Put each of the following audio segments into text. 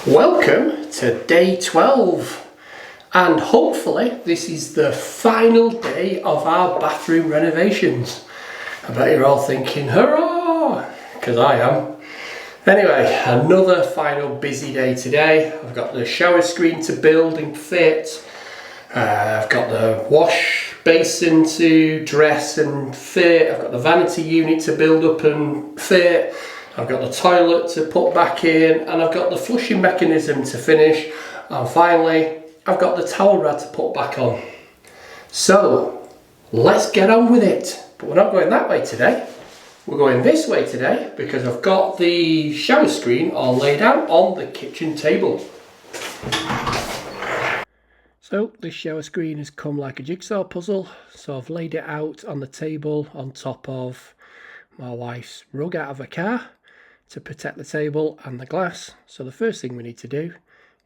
Welcome to day 12, and hopefully this is the final day of our bathroom renovations. I bet you're all thinking hurrah, because I am. Anyway, another final busy day today. I've got the shower screen to build and fit. I've got the wash basin to dress and fit. I've got the vanity unit to build up and fit. I've got the toilet to put back in, and I've got the flushing mechanism to finish, and finally I've got the towel rod to put back on. So let's get on with it. But we're not going that way today, we're going this way today because I've got the shower screen all laid out on the kitchen table. So this shower screen has come like a jigsaw puzzle, so I've laid it out on the table on top of my wife's rug out of her car to protect the table and the glass. So the first thing we need to do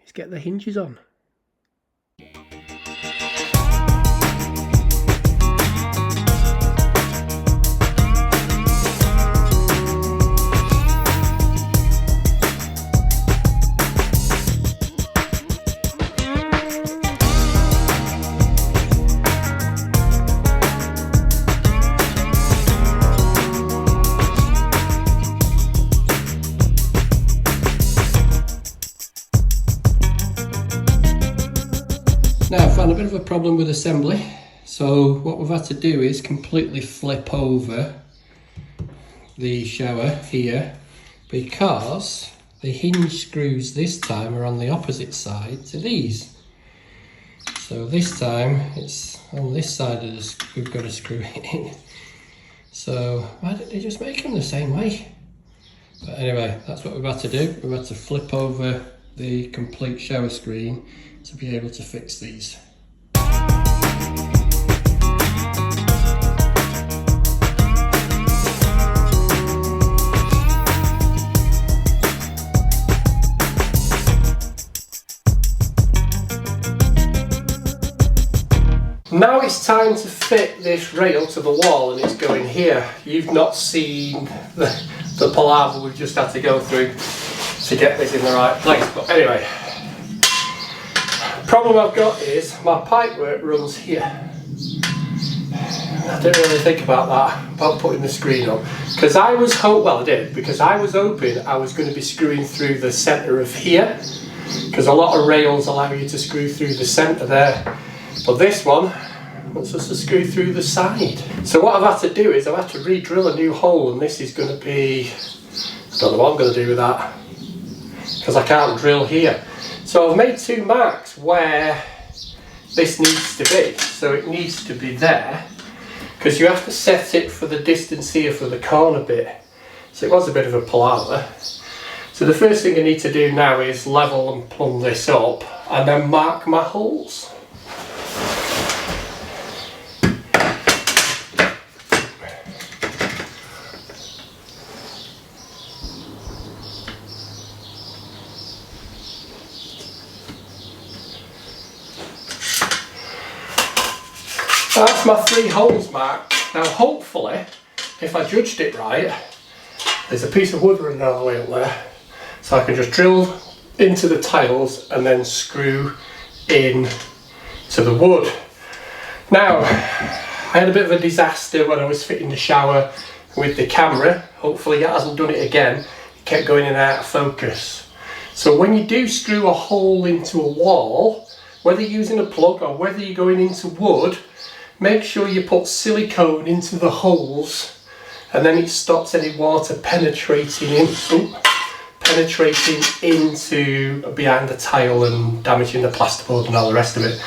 is get the hinges on. Now I've found a bit of a problem with assembly, so what we've had to do is completely flip over the shower here because the hinge screws this time are on the opposite side to these. So this time it's on this side of the we've got to screw it in. So why didn't they just make them the same way? But anyway, that's what we've had to do. We've had to flip over the complete shower screen to be able to fix these. Now it's time to fit this rail to the wall, and it's going here. You've not seen the palaver we've just had to go through to get this in the right place, but anyway. Problem I've got is my pipework runs here. I didn't really think about that, about putting the screen on, because I was hoping, well I did, because I was hoping I was going to be screwing through the centre of here, because a lot of rails allow you to screw through the centre there, but this one wants us to screw through the side. So what I've had to do is I've had to re-drill a new hole, and this is going to be, I don't know what I'm going to do with that, because I can't drill here. So I've made two marks where this needs to be. So it needs to be there, because you have to set it for the distance here for the corner bit. So it was a bit of a palaver. So the first thing I need to do now is level and plumb this up and then mark my holes. That's my 3 holes marked. Now hopefully, if I judged it right, there's a piece of wood running all the way up there, so I can just drill into the tiles and then screw in to the wood. Now, I had a bit of a disaster when I was fitting the shower with the camera. Hopefully it hasn't done it again. It kept going in and out of focus. So when you do screw a hole into a wall, whether you're using a plug or whether you're going into wood, make sure you put silicone into the holes, and then it stops any water penetrating into behind the tile and damaging the plasterboard and all the rest of it.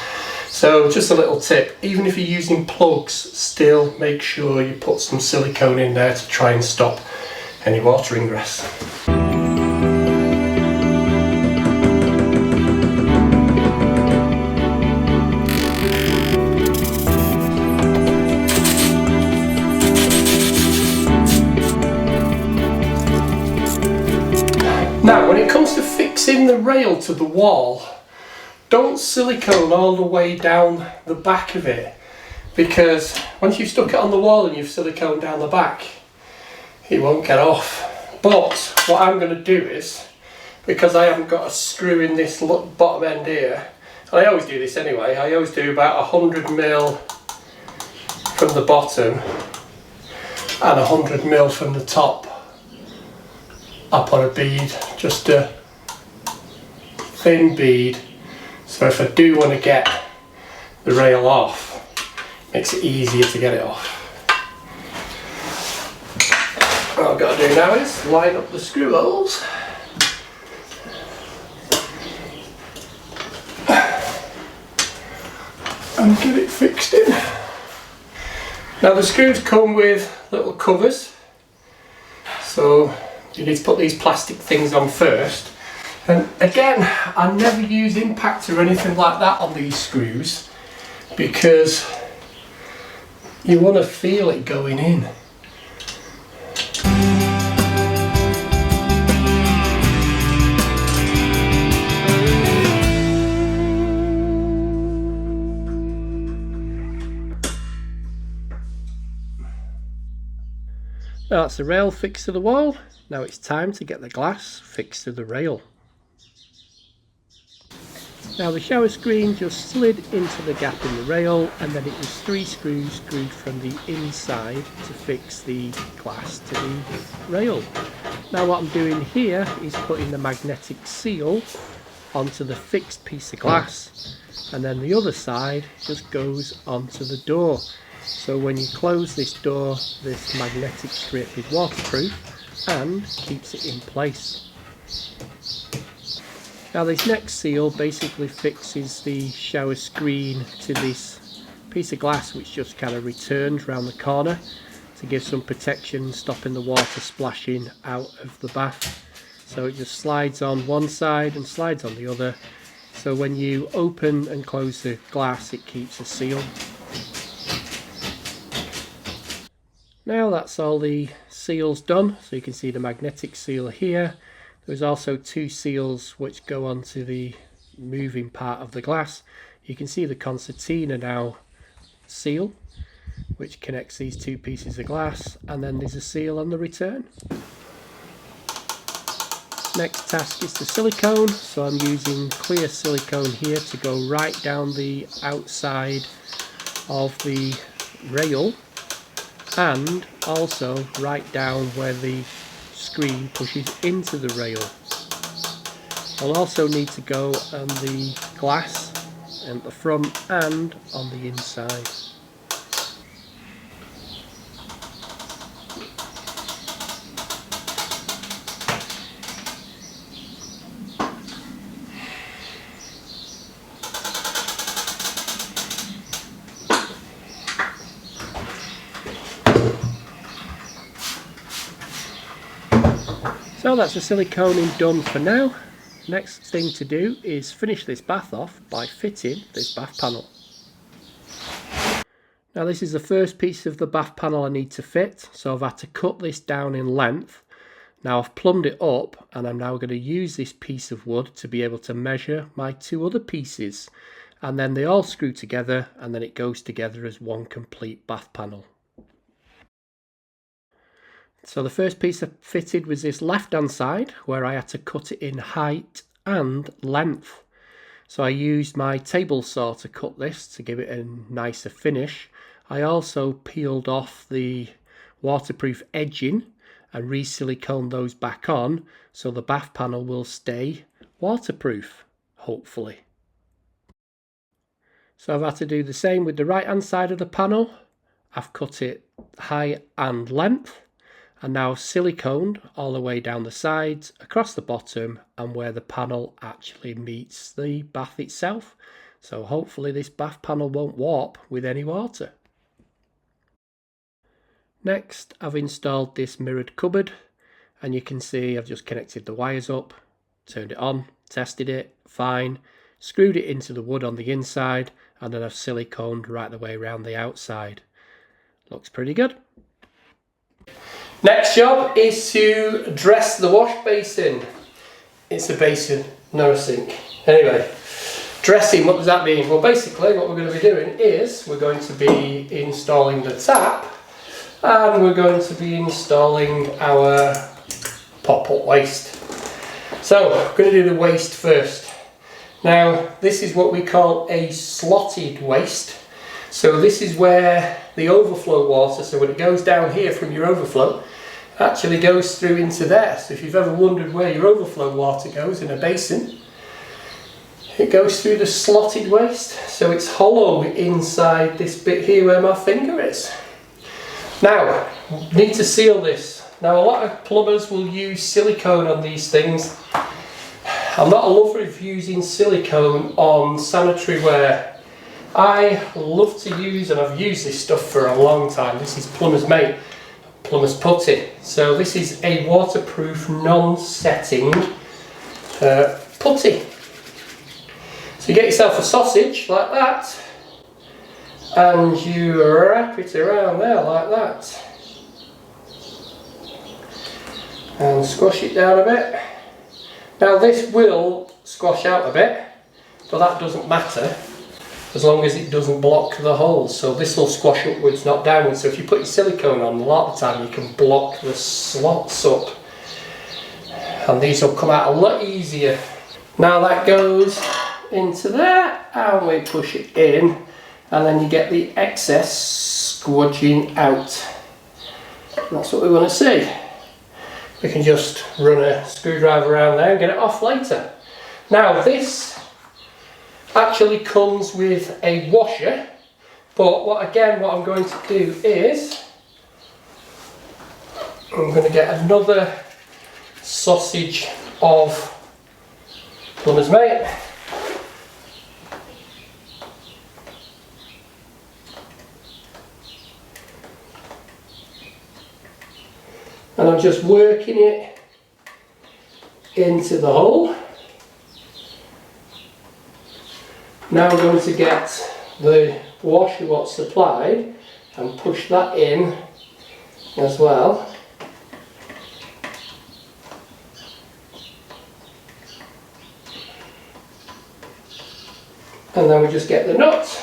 So just a little tip, even if you're using plugs, still make sure you put some silicone in there to try and stop any water ingress. Now, when it comes to fixing the rail to the wall, don't silicone all the way down the back of it, because once you've stuck it on the wall and you've siliconed down the back, it won't get off. But what I'm going to do is because I haven't got a screw in this bottom end here, and I always do this anyway, I always do about 100mm from the bottom and 100mm from the top up on a bead, just a thin bead, so if I do want to get the rail off, makes it easier to get it off. What I've got to do now is line up the screw holes and get it fixed in. Now the screws come with little covers, so you need to put these plastic things on first. And again, I never use impact or anything like that on these screws because you want to feel it going in. Now that's the rail fixed to the wall. Now it's time to get the glass fixed to the rail. Now the shower screen just slid into the gap in the rail, and then it was 3 screws screwed from the inside to fix the glass to the rail. Now what I'm doing here is putting the magnetic seal onto the fixed piece of glass, and then the other side just goes onto the door. So when you close this door, this magnetic strip is waterproof and keeps it in place. Now this next seal basically fixes the shower screen to this piece of glass which just kind of returns around the corner to give some protection, stopping the water splashing out of the bath. So it just slides on one side and slides on the other, so when you open and close the glass it keeps a seal. Now that's all the seals done, so you can see the magnetic seal here. There's also 2 seals which go onto the moving part of the glass. You can see the concertina now seal which connects these 2 pieces of glass, and then there's a seal on the return. Next task is the silicone, so I'm using clear silicone here to go right down the outside of the rail and also right down where the screen pushes into the rail. I'll also need to go on the glass at the front and on the inside. So that's the siliconing done for now. Next thing to do is finish this bath off by fitting this bath panel. Now this is the first piece of the bath panel I need to fit, so I've had to cut this down in length. Now I've plumbed it up, and I'm now going to use this piece of wood to be able to measure my 2 other pieces, and then they all screw together and then it goes together as one complete bath panel. So the first piece I fitted was this left hand side, where I had to cut it in height and length. So I used my table saw to cut this to give it a nicer finish. I also peeled off the waterproof edging and re-siliconed those back on, so the bath panel will stay waterproof, hopefully. So I've had to do the same with the right hand side of the panel. I've cut it height and length, and now siliconed all the way down the sides, across the bottom, and where the panel actually meets the bath itself. So hopefully this bath panel won't warp with any water. Next, I've installed this mirrored cupboard, and you can see I've just connected the wires up, turned it on, tested it, fine, screwed it into the wood on the inside, and then I've siliconed right the way around the outside. Looks pretty good. Next job is to dress the wash basin. It's a basin, not a sink. Anyway, dressing, what does that mean? Well, basically what we're going to be doing is we're going to be installing the tap, and we're going to be installing our pop-up waste. So I'm going to do the waste first. Now this is what we call a slotted waste. So this is where the overflow water, so when it goes down here from your overflow, actually goes through into there. So if you've ever wondered where your overflow water goes in a basin, it goes through the slotted waste. So it's hollow inside this bit here where my finger is. Now, need to seal this. Now a lot of plumbers will use silicone on these things. I'm not a lover of using silicone on sanitary ware. I love to use, and I've used this stuff for a long time, this is Plumber's Mate, Plumber's Putty. So this is a waterproof, non-setting putty. So you get yourself a sausage like that, and you wrap it around there like that. And squash it down a bit. Now this will squash out a bit, but that doesn't matter as long as it doesn't block the holes. So this will squash upwards, not downwards. So if you put your silicone on, a lot of the time you can block the slots up. And these will come out a lot easier. Now that goes into there, and we push it in, and then you get the excess squudging out. And that's what we want to see. We can just run a screwdriver around there and get it off later. Now this actually comes with a washer, but what I'm going to do is I'm going to get another sausage of Plumber's Mate. And I'm just working it into the hole. Now I'm going to get the washer what's supplied and push that in as well. And then we just get the nuts.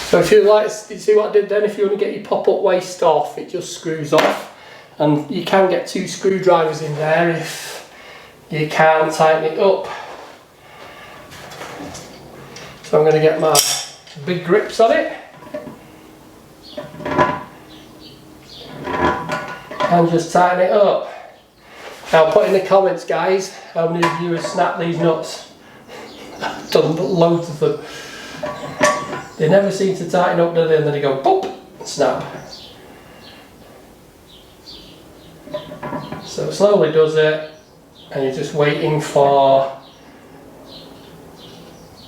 So if you like, you see what I did then, if you want to get your pop-up waste off, it just screws off. And you can get 2 screwdrivers in there if you can't tighten it up. So I'm going to get my big grips on it. And just tighten it up. Now put in the comments guys, how many of you have snapped these nuts? I've done loads of them. They never seem to tighten up, do they? And then they go pop, snap. So it slowly does it, and you're just waiting for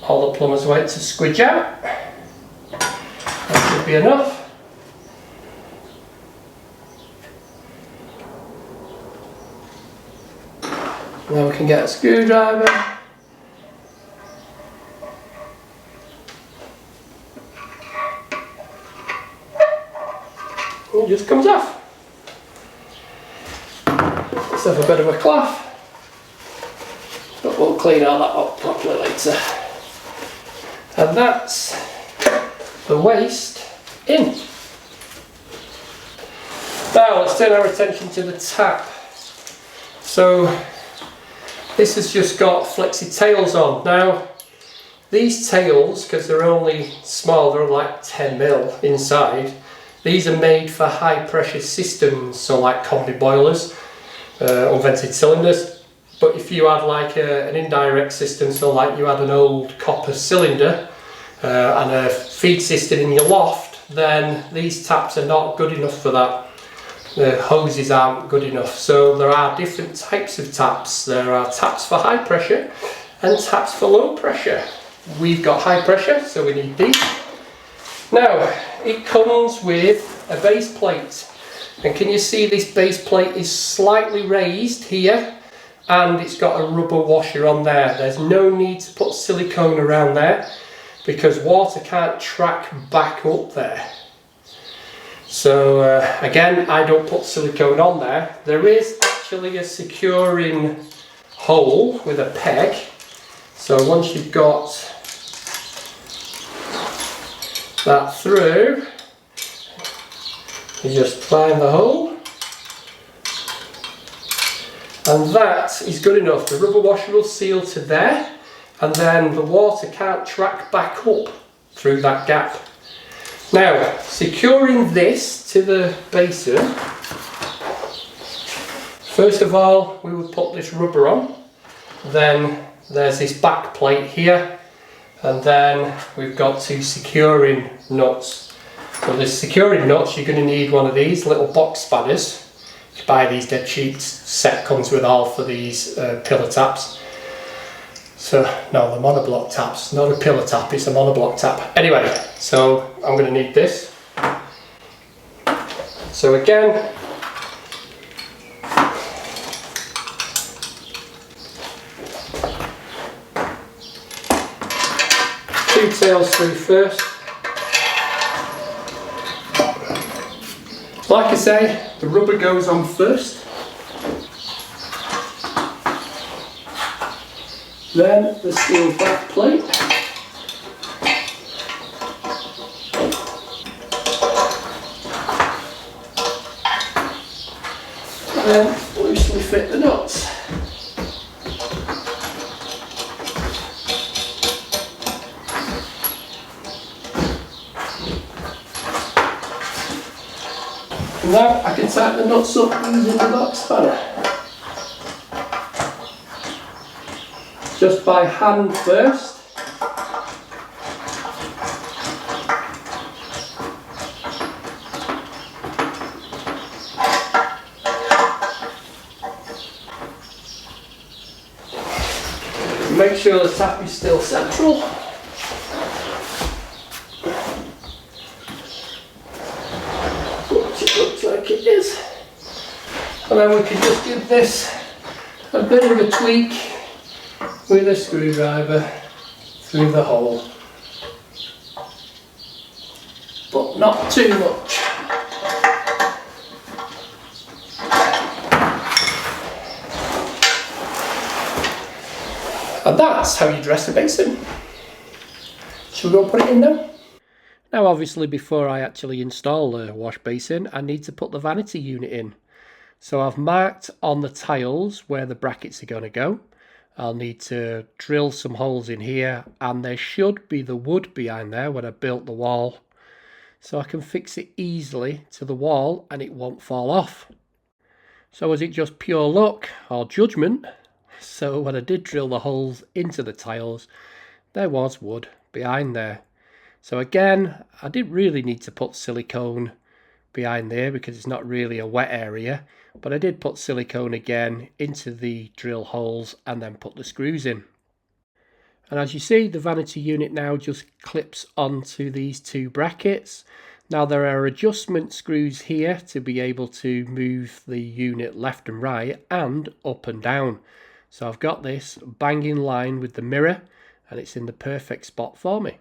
all the plumber's weight to squidge out. That should be enough. Now we can get a screwdriver. It just comes off. Let's have a bit of a cloth, but we'll clean all that up properly later. And that's the waste in. Now let's turn our attention to the tap. So this has just got flexi tails on. Now these tails, because they're only small, they're like 10mm inside. These are made for high pressure systems, so like combi boilers, unvented cylinders. But if you had like an indirect system, so like you had an old copper cylinder and a feed system in your loft, then these taps are not good enough for that. The hoses aren't good enough. So there are different types of taps. There are taps for high pressure and taps for low pressure. We've got high pressure, so we need these. Now, it comes with a base plate, and can you see this base plate is slightly raised here, and it's got a rubber washer on there. There's no need to put silicone around there because water can't track back up there. So again, I don't put silicone on there. There is actually a securing hole with a peg. So once you've got that through, you just prime the hole, and that is good enough. The rubber washer will seal to there, and then the water can't track back up through that gap. Now, securing this to the basin, first of all we would put this rubber on, then there's this back plate here, and then we've got two securing nuts. So the securing nuts, you're going to need one of these little box spanners. You buy these dead cheap, set comes with all for these pillar taps. So, no, the monoblock taps, not a pillar tap, it's a monoblock tap. Anyway, so I'm going to need this. So again, two tails through first. Like I say, the rubber goes on first, then the steel back plate, and then loosely fit the nuts. Now I can tighten the nuts up using the box spanner. Just by hand first. Make sure the tap is still central. Like it is, and then we can just give this a bit of a tweak with a screwdriver through the hole, but not too much. And that's how you dress a basin. Shall we go and put it in now? Now obviously before I actually install the wash basin, I need to put the vanity unit in. So I've marked on the tiles where the brackets are going to go. I'll need to drill some holes in here, and there should be the wood behind there when I built the wall. So I can fix it easily to the wall and it won't fall off. So was it just pure luck or judgment? So when I did drill the holes into the tiles, there was wood behind there. So again, I didn't really need to put silicone behind there because it's not really a wet area, but I did put silicone again into the drill holes and then put the screws in. And as you see, the vanity unit now just clips onto these two brackets. Now there are adjustment screws here to be able to move the unit left and right and up and down. So I've got this bang in line with the mirror and it's in the perfect spot for me.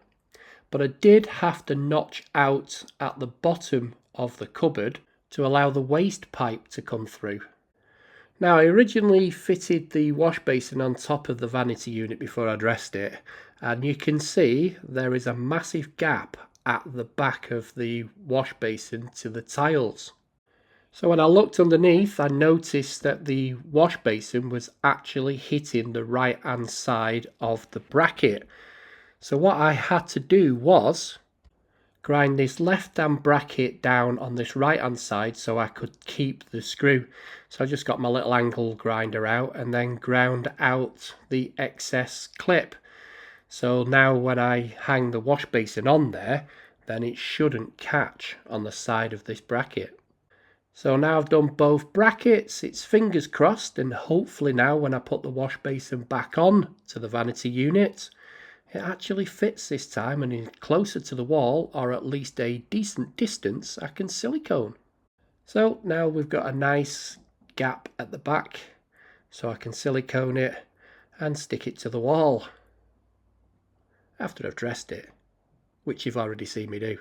But I did have to notch out at the bottom of the cupboard to allow the waste pipe to come through. Now I originally fitted the wash basin on top of the vanity unit before I dressed it, and you can see there is a massive gap at the back of the wash basin to the tiles. So when I looked underneath, I noticed that the wash basin was actually hitting the right hand side of the bracket. So what I had to do was grind this left hand bracket down on this right hand side so I could keep the screw. So I just got my little angle grinder out and then ground out the excess clip. So now when I hang the wash basin on there, then it shouldn't catch on the side of this bracket. So now I've done both brackets, it's fingers crossed, and hopefully now when I put the wash basin back on to the vanity unit, it actually fits this time and is closer to the wall, or at least a decent distance I can silicone. So now we've got a nice gap at the back, so I can silicone it and stick it to the wall after I've dressed it, which you've already seen me do.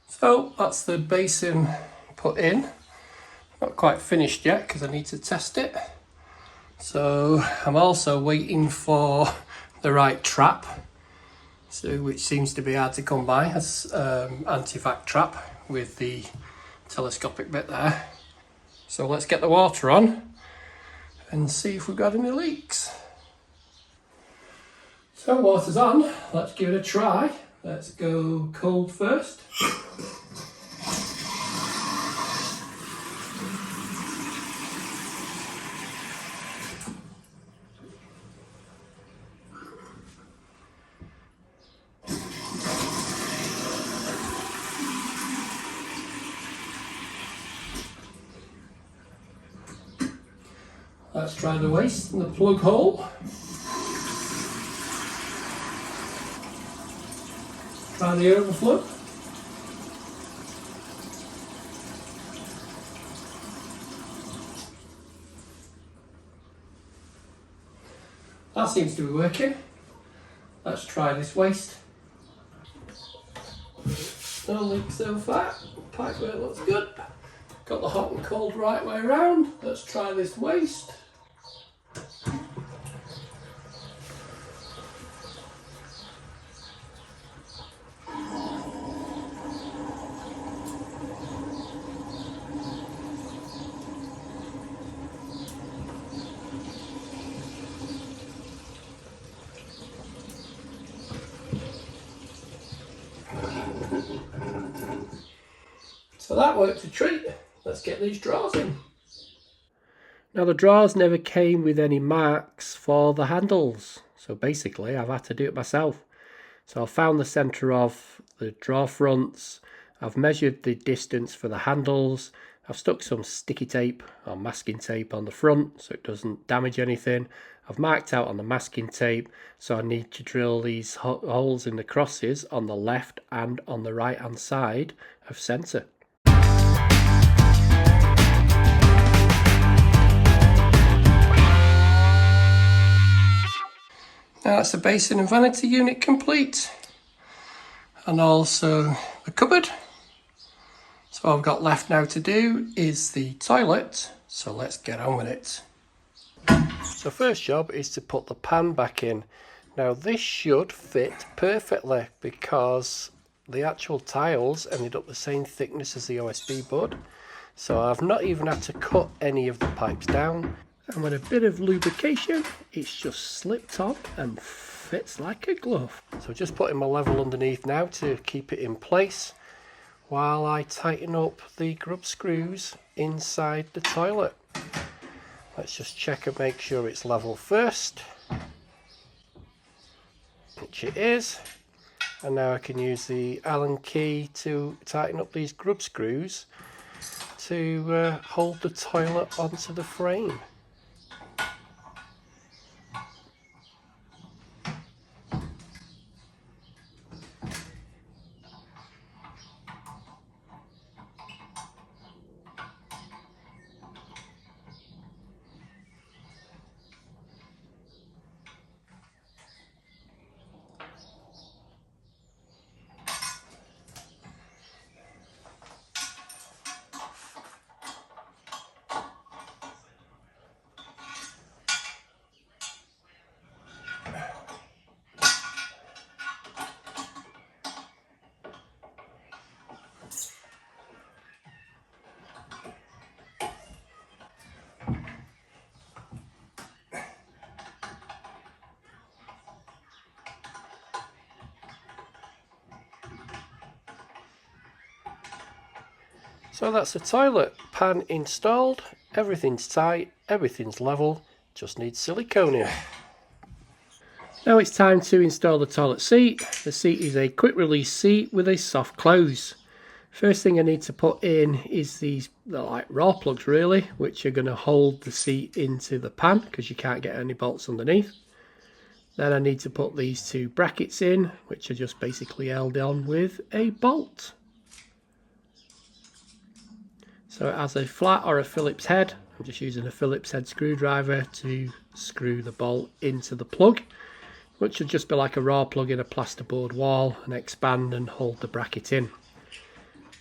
So that's the basin put in. Not quite finished yet because I need to test it, So I'm also waiting for the right trap, so which seems to be hard to come by, as anti-vac trap with the telescopic bit there. So let's get the water on and see if we've got any leaks. So water's on, let's give it a try. Let's go cold first. Let's try the waste in the plug hole. Try the overflow. That seems to be working. Let's try this waste. No leaks so far. Pipe work looks good. Got the hot and cold right way around. Let's try this waste. So that worked a treat. Let's get these drawers in. Now the drawers never came with any marks for the handles, so basically I've had to do it myself. So I found the centre of the drawer fronts, I've measured the distance for the handles, I've stuck some sticky tape or masking tape on the front so it doesn't damage anything. I've marked out on the masking tape, so I need to drill these holes in the crosses on the left and on the right hand side of centre. Now that's the Basin and Vanity unit complete, and also the cupboard. So all I've got left now to do is the toilet, so let's get on with it. So first job is to put the pan back in. Now this should fit perfectly because the actual tiles ended up the same thickness as the OSB board. So I've not even had to cut any of the pipes down. And with a bit of lubrication, it's just slipped on and fits like a glove. So just putting my level underneath now to keep it in place while I tighten up the grub screws inside the toilet. Let's just check and make sure it's level first, which it is. And now I can use the Allen key to tighten up these grub screws to hold the toilet onto the frame. So that's the toilet pan installed, everything's tight, everything's level, just needs silicone in. Now it's time to install the toilet seat. The seat is a quick release seat with a soft close. First thing I need to put in is they're like raw plugs really, which are going to hold the seat into the pan because you can't get any bolts underneath. Then I need to put these two brackets in, which are just basically held on with a bolt. So it has a flat or a Phillips head. I'm just using a Phillips head screwdriver to screw the bolt into the plug, which should just be like a raw plug in a plasterboard wall and expand and hold the bracket in.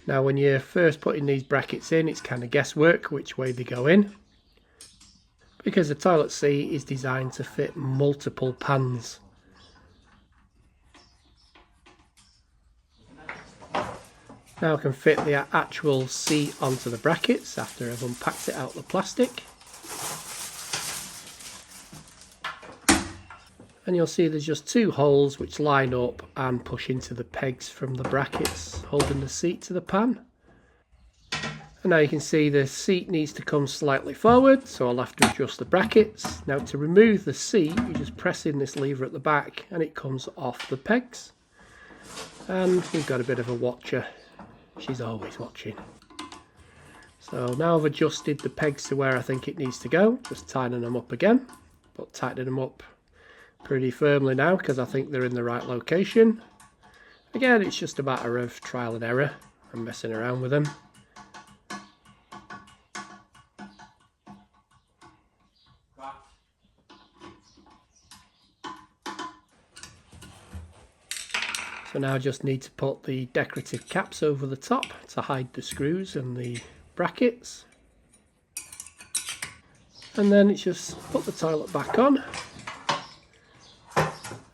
Now when you're first putting these brackets in, it's kind of guesswork which way they go in. because the toilet seat is designed to fit multiple pans. Now I can fit the actual seat onto the brackets after I've unpacked it out of the plastic. And you'll see there's just two holes which line up and push into the pegs from the brackets holding the seat to the pan. And now you can see the seat needs to come slightly forward, so I'll have to adjust the brackets. Now to remove the seat, you just press in this lever at the back and it comes off the pegs. And we've got a bit of a watcher. She's always watching. So now I've adjusted the pegs to where I think it needs to go, just tightening them up again, but tightening them up pretty firmly now because I think they're in the right location. Again, it's just a matter of trial and error and messing around with them. So now I just need to put the decorative caps over the top to hide the screws and the brackets. And then it's just put the toilet back on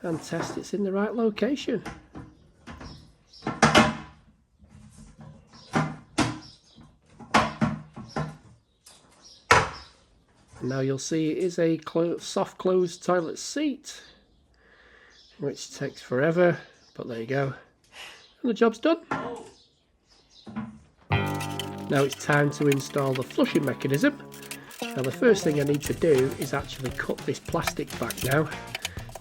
and test it's in the right location. And now you'll see it is a soft closed toilet seat, which takes forever. But there you go, and the job's done. Now it's time to install the flushing mechanism. Now the first thing I need to do is actually cut this plastic back now,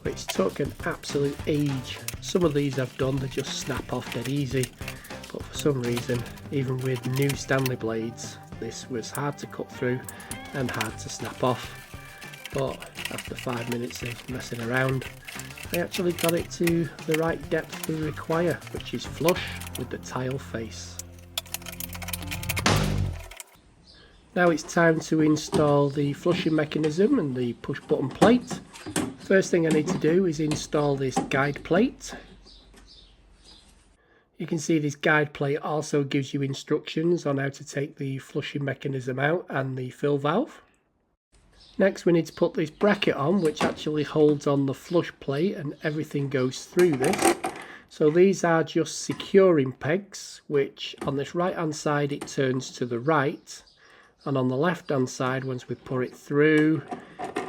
which took an absolute age. Some of these I've done, they just snap off dead easy, but for some reason, even with new Stanley blades, this was hard to cut through and hard to snap off. But after 5 minutes of messing around, I actually got it to the right depth we require, which is flush with the tile face. Now it's time to install the flushing mechanism and the push button plate. First thing I need to do is install this guide plate. You can see this guide plate also gives you instructions on how to take the flushing mechanism out and the fill valve. Next we need to put this bracket on, which actually holds on the flush plate and everything goes through this. So these are just securing pegs, which on this right hand side it turns to the right, and on the left hand side once we put it through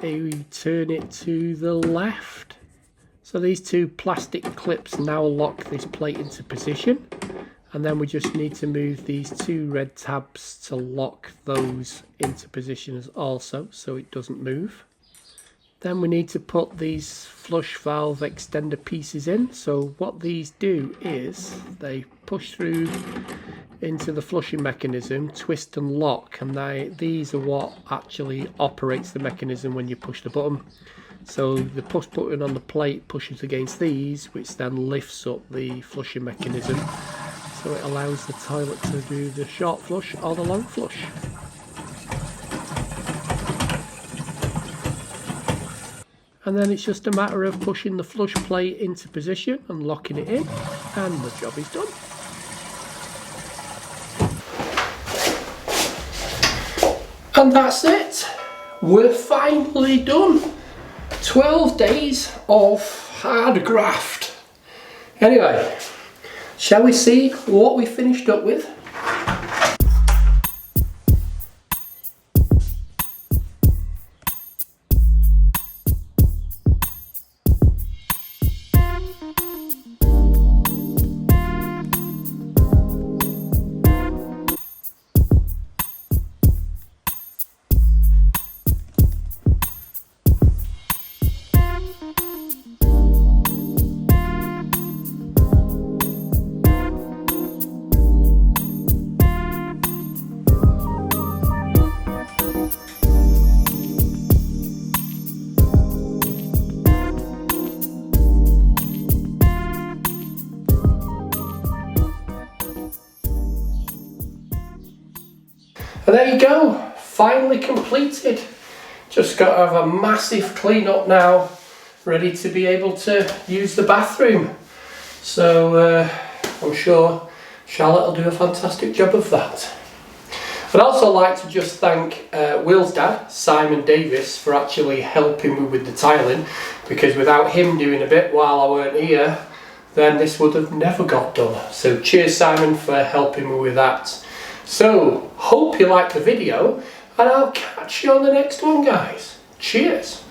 we turn it to the left. So these two plastic clips now lock this plate into position, and then we just need to move these two red tabs to lock those into position also, so it doesn't move. Then we need to put these flush valve extender pieces in. So what these do is they push through into the flushing mechanism, twist and lock, and these are what actually operates the mechanism when you push the button. So the push button on the plate pushes against these, which then lifts up the flushing mechanism. So it allows the toilet to do the short flush or the long flush. And then it's just a matter of pushing the flush plate into position and locking it in, and the job is done. And that's it. We're finally done. 12 days of hard graft. Anyway, shall we see what we finished up with? And there you go, finally completed. Just got to have a massive clean up now, ready to be able to use the bathroom. So I'm sure Charlotte will do a fantastic job of that. I'd also like to just thank Will's dad, Simon Davis, for actually helping me with the tiling, because without him doing a bit while I weren't here, then this would have never got done. So cheers Simon for helping me with that. So, hope you liked the video, and I'll catch you on the next one, guys. Cheers.